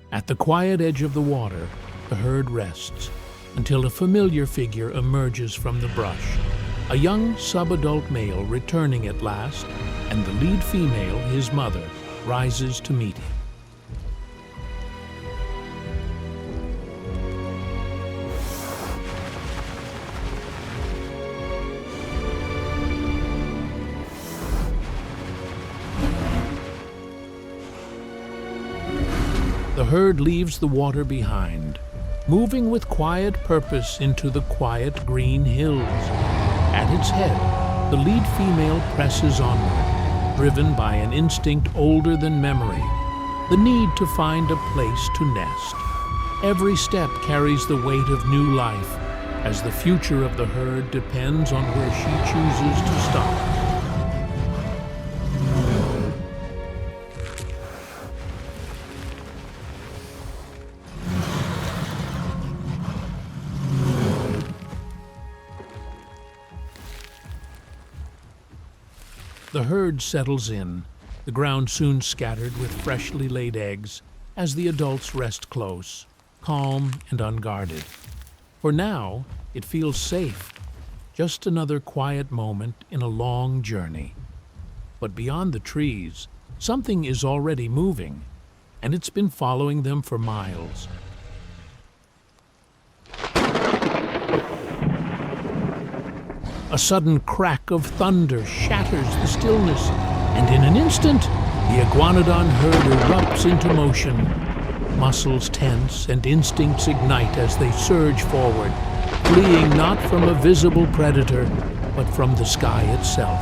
At the quiet edge of the water, the herd rests until a familiar figure emerges from the brush. A young subadult male returning at last, and the lead female, his mother, rises to meet him. The herd leaves the water behind, moving with quiet purpose into the quiet green hills. At its head, the lead female presses onward, driven by an instinct older than memory, the need to find a place to nest. Every step carries the weight of new life, as the future of the herd depends on where she chooses to stop. The herd settles in, the ground soon scattered with freshly laid eggs, as the adults rest close, calm and unguarded. For now, it feels safe, just another quiet moment in a long journey. But beyond the trees, something is already moving, and it's been following them for miles. A sudden crack of thunder shatters the stillness, and in an instant, the Iguanodon herd erupts into motion. Muscles tense and instincts ignite as they surge forward, fleeing not from a visible predator, but from the sky itself.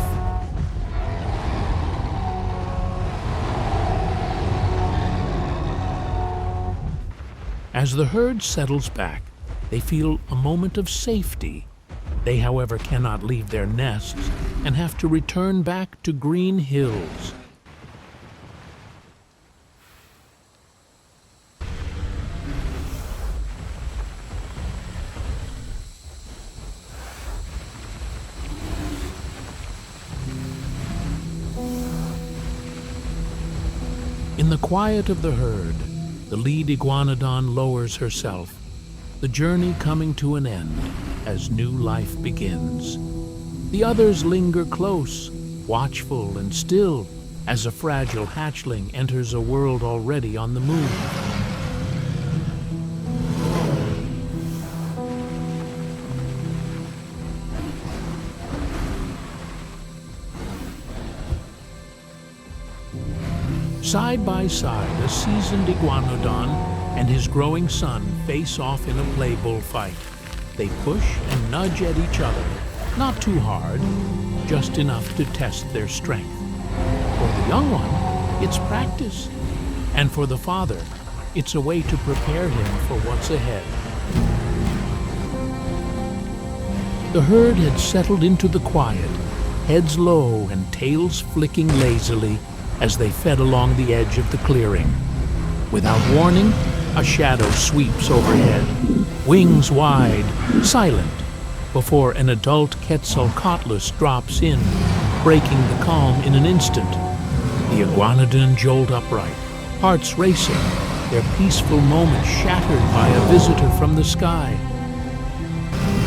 As the herd settles back, they feel a moment of safety. They, however, cannot leave their nests and have to return back to green hills. In the quiet of the herd, the lead Iguanodon lowers herself, the journey coming to an end as new life begins. The others linger close, watchful and still, as a fragile hatchling enters a world already on the move. Side by side, a seasoned Iguanodon and his growing son face off in a play bullfight. They push and nudge at each other, not too hard, just enough to test their strength. For the young one, it's practice. And for the father, it's a way to prepare him for what's ahead. The herd had settled into the quiet, heads low and tails flicking lazily as they fed along the edge of the clearing. Without warning, a shadow sweeps overhead, wings wide, silent, before an adult Quetzalcoatlus drops in, breaking the calm in an instant. The Iguanodon jolt upright, hearts racing, their peaceful moment shattered by a visitor from the sky.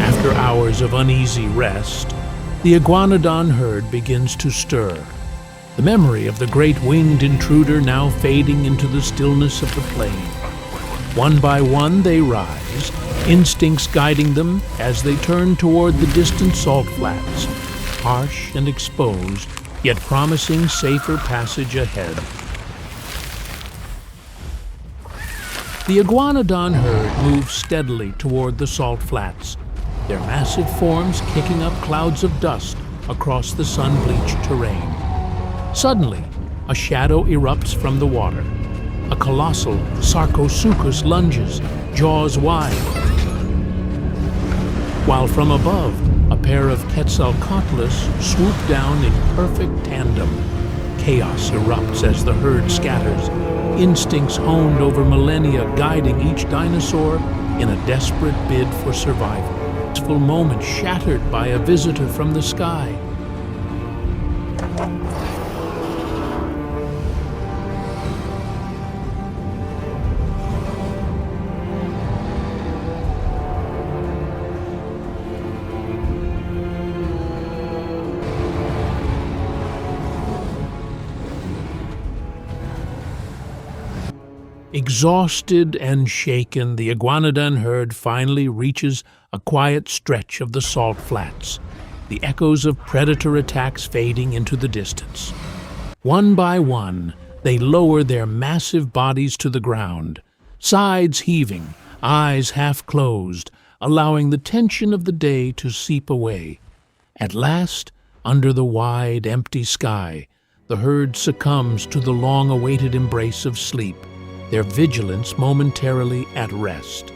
After hours of uneasy rest, the Iguanodon herd begins to stir, the memory of the great winged intruder now fading into the stillness of the plain. One by one they rise, instincts guiding them as they turn toward the distant salt flats, harsh and exposed, yet promising safer passage ahead. The Iguanodon herd moves steadily toward the salt flats, their massive forms kicking up clouds of dust across the sun-bleached terrain. Suddenly, a shadow erupts from the water. A colossal Sarcosuchus lunges, jaws wide, while from above, a pair of Quetzalcoatlus swoop down in perfect tandem. Chaos erupts as the herd scatters, instincts honed over millennia guiding each dinosaur in a desperate bid for survival. Its full moment shattered by a visitor from the sky. Exhausted and shaken, the Iguanodon herd finally reaches a quiet stretch of the salt flats, the echoes of predator attacks fading into the distance. One by one, they lower their massive bodies to the ground, sides heaving, eyes half closed, allowing the tension of the day to seep away. At last, under the wide, empty sky, the herd succumbs to the long-awaited embrace of sleep, their vigilance momentarily at rest.